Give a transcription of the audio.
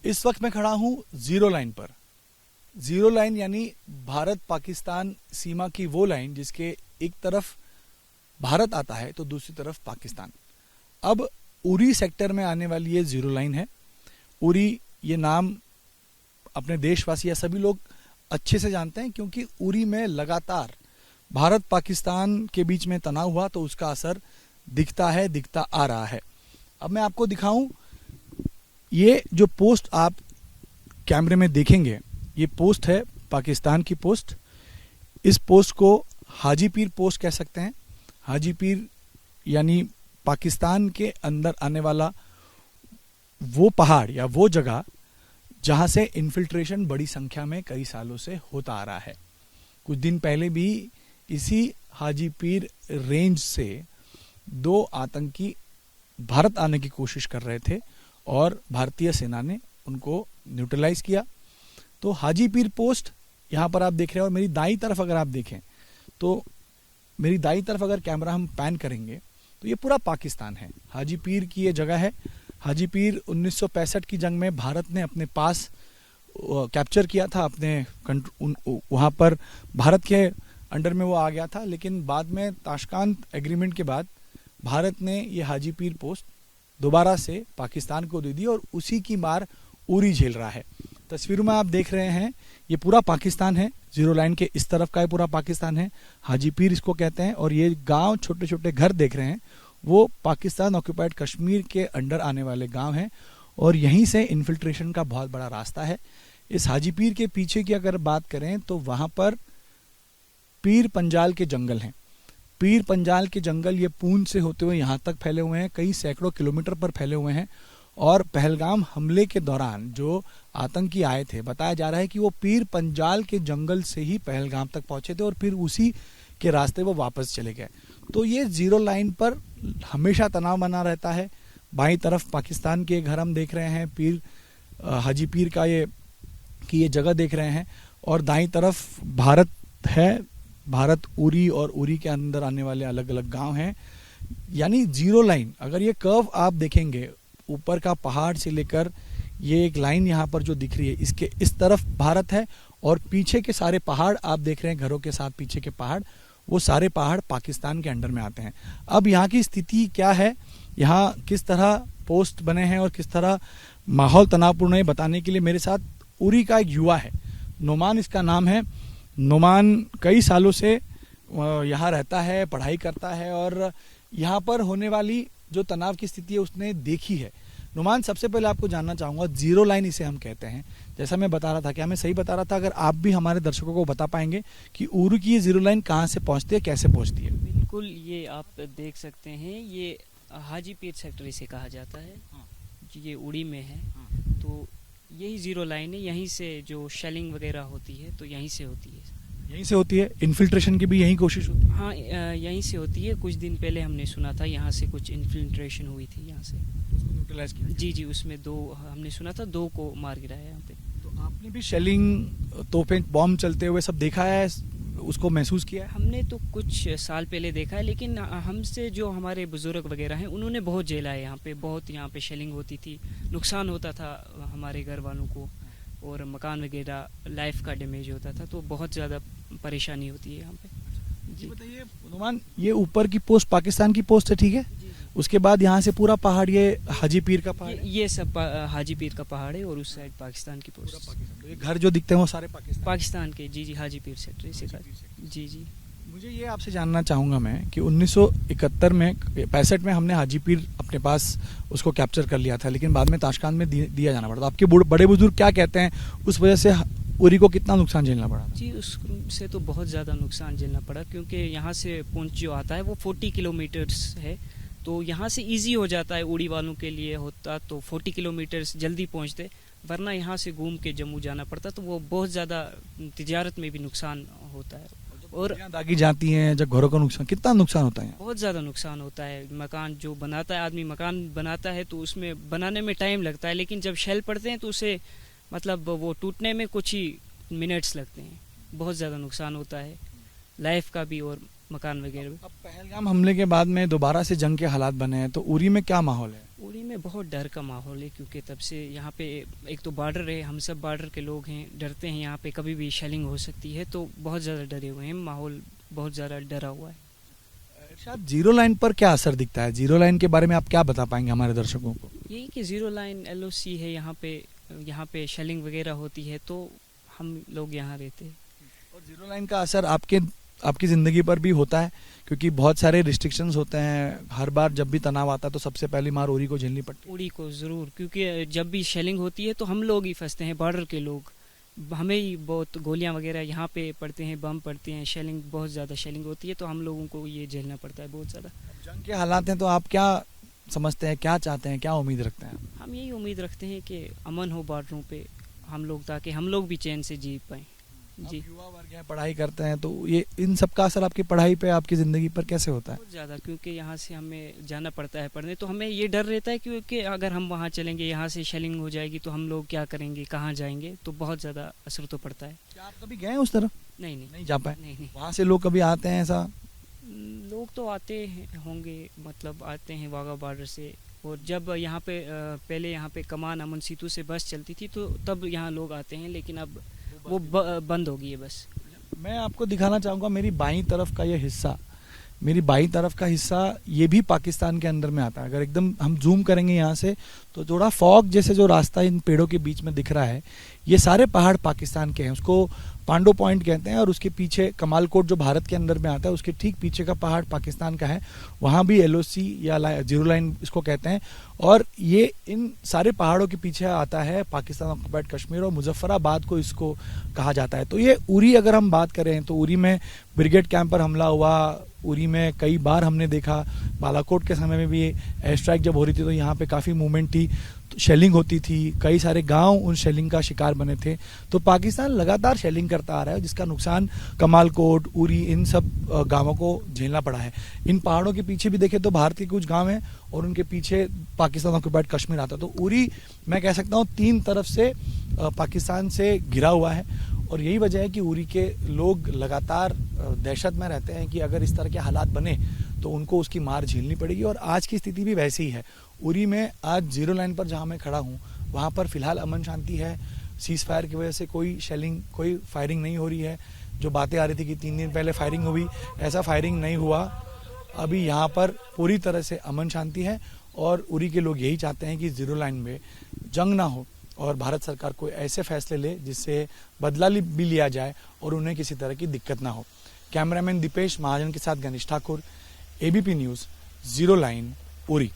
इस वक्त मैं खड़ा हूं जीरो लाइन पर। जीरो लाइन यानी भारत पाकिस्तान सीमा की वो लाइन जिसके एक तरफ भारत आता है तो दूसरी तरफ पाकिस्तान। अब उरी सेक्टर में आने वाली ये जीरो लाइन है। उरी ये नाम अपने देशवासी या सभी लोग अच्छे से जानते हैं, क्योंकि उरी में लगातार भारत पाकिस्तान के बीच में तनाव हुआ तो उसका असर दिखता आ रहा है। अब मैं आपको दिखाऊं, ये जो पोस्ट आप कैमरे में देखेंगे ये पोस्ट है पाकिस्तान की पोस्ट। इस पोस्ट को हाजी पीर पोस्ट कह सकते हैं। हाजी पीर यानी पाकिस्तान के अंदर आने वाला वो पहाड़ या वो जगह जहां से इन्फिल्ट्रेशन बड़ी संख्या में कई सालों से होता आ रहा है। कुछ दिन पहले भी इसी हाजी पीर रेंज से 2 आतंकी भारत आने की कोशिश कर रहे थे और भारतीय सेना ने उनको न्यूट्रलाइज किया। तो हाजी पीर पोस्ट यहाँ पर आप देख रहे हैं और मेरी दाईं तरफ अगर आप देखें तो मेरी दाईं तरफ अगर कैमरा हम पैन करेंगे तो ये पूरा पाकिस्तान है। हाजी पीर की ये जगह है। हाजी पीर 1965 की जंग में भारत ने अपने पास कैप्चर किया था, अपने वहाँ पर भारत के अंडर में वो आ गया था, लेकिन बाद में ताशकंद एग्रीमेंट के बाद भारत ने ये हाजी पीर पोस्ट दोबारा से पाकिस्तान को दे दी और उसी की मार उरी झेल रहा है। तस्वीरों में आप देख रहे हैं ये पूरा पाकिस्तान है। जीरो लाइन के इस तरफ का ये पूरा पाकिस्तान है, हाजी पीर इसको कहते हैं। और ये गांव, छोटे छोटे घर देख रहे हैं, वो पाकिस्तान ऑक्यूपाइड कश्मीर के अंडर आने वाले गांव हैं और यहीं से इन्फिल्ट्रेशन का बहुत बड़ा रास्ता है। इस हाजी पीर के पीछे की अगर बात करें तो वहां पर पीर पंजाल के जंगल हैं। पीर पंजाल के जंगल ये पूंछ से होते हुए यहाँ तक फैले हुए हैं, कई सैकड़ों किलोमीटर पर फैले हुए हैं। और पहलगाम हमले के दौरान जो आतंकी आए थे, बताया जा रहा है कि वो पीर पंजाल के जंगल से ही पहलगाम तक पहुंचे थे और फिर उसी के रास्ते वो वापस चले गए। तो ये जीरो लाइन पर हमेशा तनाव बना रहता है। बाईं तरफ पाकिस्तान के घर हम देख रहे हैं, पीर हाजी पीर का ये जगह देख रहे हैं और दाईं तरफ भारत है। भारत उरी और उरी के अंदर आने वाले अलग अलग गांव हैं। यानी जीरो लाइन, अगर ये कर्व आप देखेंगे ऊपर का पहाड़ से लेकर ये एक लाइन यहाँ पर जो दिख रही है, इसके इस तरफ भारत है और पीछे के सारे पहाड़ आप देख रहे हैं, घरों के साथ पीछे के पहाड़, वो सारे पहाड़ पाकिस्तान के अंडर में आते हैं। अब यहाँ की स्थिति क्या है, यहाँ किस तरह पोस्ट बने हैं और किस तरह माहौल तनावपूर्ण है, बताने के लिए मेरे साथ उरी का एक युवा है, नोमान इसका नाम है। नोमान कई सालों से यहाँ रहता है, पढ़ाई करता है और यहाँ पर होने वाली जो तनाव की स्थिति है उसने देखी है। नुमान, सबसे पहले आपको जानना चाहूंगा, जीरो लाइन इसे हम कहते हैं, जैसा मैं बता रहा था, क्या मैं सही बता रहा था? अगर आप भी हमारे दर्शकों को बता पाएंगे कि उरी की ये जीरो लाइन कहाँ से पहुँचती है, कैसे पहुँचती है? बिल्कुल, ये आप देख सकते हैं, ये हाजी पीर सेक्टर इसे कहा जाता है। ये उड़ी में है। तो यही जीरो लाइन है, यहीं से जो शेलिंग वगैरह होती है तो यहीं से होती है। यहीं से होती है? इन्फिल्ट्रेशन की भी यही कोशिश होती है? हाँ, यहीं से होती है। कुछ दिन पहले हमने सुना था यहाँ से कुछ इन्फिल्ट्रेशन हुई थी यहाँ से, उसको न्यूट्रलाइज किया। जी जी, उसमें 2 हमने सुना था, 2 को मार गिराया यहाँ पे। तो आपने भी शेलिंग, तोपें, बॉम्ब चलते हुए सब देखा है, उसको महसूस किया है? हमने तो कुछ साल पहले देखा है, लेकिन हमसे जो हमारे बुजुर्ग वगैरह हैं उन्होंने बहुत झेला है। यहाँ पे बहुत, यहाँ पे शेलिंग होती थी, नुकसान होता था हमारे घर वालों को और मकान वगैरह, लाइफ का डैमेज होता था, तो बहुत ज़्यादा परेशानी होती है यहाँ पे। जी बताइए नुमान, ये ऊपर की पोस्ट पाकिस्तान की पोस्ट है, ठीक है? उसके बाद यहाँ से पूरा पहाड़ ये हाजी पीर का पहाड़ है? ये सब हाजी पीर का पहाड़ है और उस साइड पाकिस्तान की पोस्ट। तो ये घर जो दिखते हैं वो सारे पाकिस्तान के? जी जी, हाजी पीर सेक्टर इसे का। जी जी। मुझे ये आपसे जानना चाहूँगा मैं कि 1971 में, 65 में हमने हाजी पीर अपने पास उसको कैप्चर कर लिया था, लेकिन बाद में ताशकंद में दिया जाना पड़ा था। आपके बड़े बुजुर्ग क्या कहते हैं, उस वजह से उरी को कितना नुकसान झेलना पड़ा? जी, उससे तो बहुत ज़्यादा नुकसान झेलना पड़ा, क्योंकि यहाँ से पूंछ जो आता है वो 40 किलोमीटर्स है। तो यहाँ से इजी हो जाता है उड़ी वालों के लिए, होता तो 40 किलोमीटर्स जल्दी पहुँचते, वरना यहाँ से घूम के जम्मू जाना पड़ता, तो वो बहुत ज़्यादा तिजारत में भी नुकसान होता है। और दागी जाती हैं, जब घरों का नुकसान, कितना नुकसान होता है? बहुत ज़्यादा नुकसान होता है। मकान जो बनाता है आदमी, मकान बनाता है तो उसमें बनाने में टाइम लगता है, लेकिन जब शेल पड़ते हैं तो उसे मतलब वो टूटने में कुछ ही मिनट्स लगते हैं। बहुत ज़्यादा नुकसान होता है, लाइफ का भी और मकान वगैरह। अब पहलगाम हमले के बाद में दोबारा से जंग के हालात बने हैं, तो उरी में क्या माहौल है? उड़ी में बहुत डर का माहौल है, क्योंकि तब से यहाँ पे एक तो बॉर्डर है, हम सब बॉर्डर के लोग हैं, डरते हैं यहाँ पे कभी भी शेलिंग हो सकती है, तो बहुत ज़्यादा डरे हुए हैं, माहौल बहुत ज़्यादा डरा हुआ है। इरशाद, जीरो लाइन पर क्या असर दिखता है? जीरो लाइन के बारे में आप क्या बता पाएंगे हमारे दर्शकों को? यही कि ज़ीरो लाइन LOC है, यहाँ पे शेलिंग वगैरह होती है, तो हम लोग यहाँ रहते हैं। और जीरो लाइन का असर आपकी ज़िंदगी पर भी होता है, क्योंकि बहुत सारे रिस्ट्रिक्शंस होते हैं, हर बार जब भी तनाव आता है तो सबसे पहली मार उरी को झेलनी पड़ती है। उड़ी को ज़रूर, क्योंकि जब भी शेलिंग होती है तो हम लोग ही फंसते हैं, बॉर्डर के लोग, हमें ही बहुत गोलियां वगैरह यहाँ पे पड़ते हैं, बम पड़ते हैं, शेलिंग बहुत ज़्यादा शेलिंग होती है, तो हम लोगों को ये झेलना पड़ता है बहुत ज़्यादा। जंग के हालात हैं, तो आप क्या समझते हैं, क्या चाहते हैं, क्या उम्मीद रखते हैं? हम यही उम्मीद रखते हैं कि अमन हो बॉर्डरों पे हम लोग, ताकि हम लोग भी चैन से जी पाएँ। जी, युवा वर्ग है, पढ़ाई करते हैं, तो ये इन सब का असर आपकी पढ़ाई पे, आपकी ज़िंदगी पर कैसे होता है? बहुत ज़्यादा, क्योंकि यहाँ से हमें जाना पड़ता है पढ़ने, तो हमें ये डर रहता है क्योंकि अगर हम वहाँ चलेंगे, यहाँ से शेलिंग हो जाएगी, तो हम लोग क्या करेंगे, कहाँ जाएंगे, तो बहुत ज़्यादा असर तो पड़ता है। क्या आप कभी गए हैं उस तरफ? नहीं नहीं नहीं जा पाए? नहीं। वहाँ से लोग कभी आते हैं ऐसा? लोग तो आते होंगे, मतलब आते हैं वाघा बॉर्डर से, और जब यहाँ पे पहले यहाँ पे कमान अमन सीतू से बस चलती थी, तो तब यहाँ लोग आते हैं, लेकिन अब वो बंद हो गई है बस। मैं आपको दिखाना चाहूँगा मेरी बाईं तरफ का ये हिस्सा, मेरी बाईं तरफ का हिस्सा ये भी पाकिस्तान के अंदर में आता है। अगर एकदम हम जूम करेंगे यहाँ से, तो थोड़ा फॉग जैसे जो रास्ता इन पेड़ों के बीच में दिख रहा है, ये सारे पहाड़ पाकिस्तान के हैं। उसको पांडो पॉइंट कहते हैं, और उसके पीछे कमालकोट जो भारत के अंदर में आता है, उसके ठीक पीछे का पहाड़ पाकिस्तान का है। वहाँ भी LOC या जीरो लाइन इसको कहते हैं। और ये इन सारे पहाड़ों के पीछे आता है पाकिस्तान ऑक्युपाइड कश्मीर, और मुजफ्फराबाद को इसको कहा जाता है। तो ये उरी अगर हम बात करें, तो उरी में ब्रिगेड कैंप पर हमला हुआ, उरी में कई बार हमने देखा, बालाकोट के समय में भी एयर स्ट्राइक जब हो रही थी तो यहाँ पे काफ़ी मूवमेंट थी, तो शेलिंग होती थी, कई सारे गांव उन शेलिंग का शिकार बने थे। तो पाकिस्तान लगातार शेलिंग करता आ रहा है, जिसका नुकसान कमालकोट, उरी, इन सब गांवों को झेलना पड़ा है। इन पहाड़ों के पीछे भी देखें तो भारत के कुछ गांव हैं, और उनके पीछे पाकिस्तान ऑक्युपाइड कश्मीर आता है। तो उरी मैं कह सकता हूँ 3 तरफ से पाकिस्तान से घिरा हुआ है, और यही वजह है कि उरी के लोग लगातार दहशत में रहते हैं कि अगर इस तरह के हालात बने तो उनको उसकी मार झेलनी पड़ेगी। और आज की स्थिति भी वैसी ही है। उरी में आज जीरो लाइन पर जहाँ मैं खड़ा हूँ, वहाँ पर फिलहाल अमन शांति है। सीज फायर की वजह से कोई शेलिंग, कोई फायरिंग नहीं हो रही है। जो बातें आ रही थी कि 3 दिन पहले फायरिंग हुई, ऐसा फायरिंग नहीं हुआ। अभी यहाँ पर पूरी तरह से अमन शांति है, और उरी के लोग यही चाहते हैं कि जीरो लाइन में जंग ना हो, और भारत सरकार कोई ऐसे फैसले ले जिससे बदला भी लिया जाए और उन्हें किसी तरह की दिक्कत ना हो। कैमरामैन दीपेश महाजन के साथ Ganesh Thakur, ABP news, zero line, Uri.